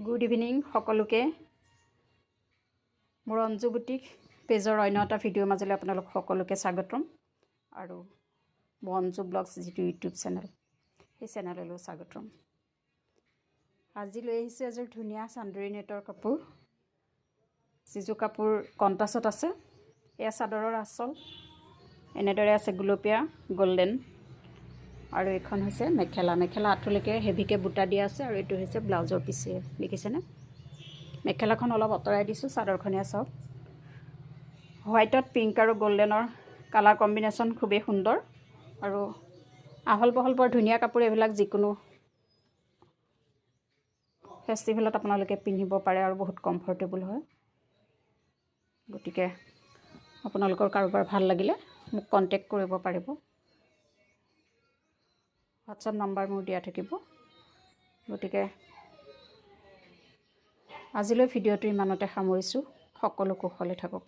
Good evening সকলোকে মোৰ Anju boutique পেজৰ অন্য এটা ভিডিঅ' মাজলৈ আপোনালোক সকলোকে স্বাগতম আৰু মোৰ অঞ্জু ব্লগছ যিটো ইউটিউব চেনেল সেই চেনেললৈ স্বাগতম। আজি লৈ আহিছোঁ এযোৰ ধুনীয়া চান্দুৰী নেটৰ কাপোৰ, যিযোৰ কাপোৰ কণ্ট্ৰাষ্টত আছে। এয়া চাদৰৰ আঁচল, এনেদৰে আছে গুলপীয়া গল্ডেন, আৰু এইখন হৈছে মেখেলা আঁঠুলৈকে হেভিকৈ বুটা দিয়া আছে, আৰু এইটো হৈছে ব্লাউজৰ পিছে। দেখিছেনে? মেখেলাখন অলপ আঁতৰাই দিছোঁ, চাদৰখনীয়া চাওক। হোৱাইটত পিংক আৰু গল্ডেনৰ কালাৰ কম্বিনেশ্যন খুবেই সুন্দৰ, আৰু আহল বহল বৰ ধুনীয়া কাপোৰ। এইবিলাক যিকোনো ফেষ্টিভেলত আপোনালোকে পিন্ধিব পাৰে আৰু বহুত কমফৰ্টেবল হয়। গতিকে আপোনালোকৰ কাৰোবাৰ ভাল লাগিলে মোক কণ্টেক্ট কৰিব পাৰিব। হোৱাটছআপ নাম্বাৰ মোৰ দিয়া থাকিব। গতিকে আজিলৈ ভিডিঅ'টো ইমানতে সামৰিছোঁ। সকলো কুশলে থাকক।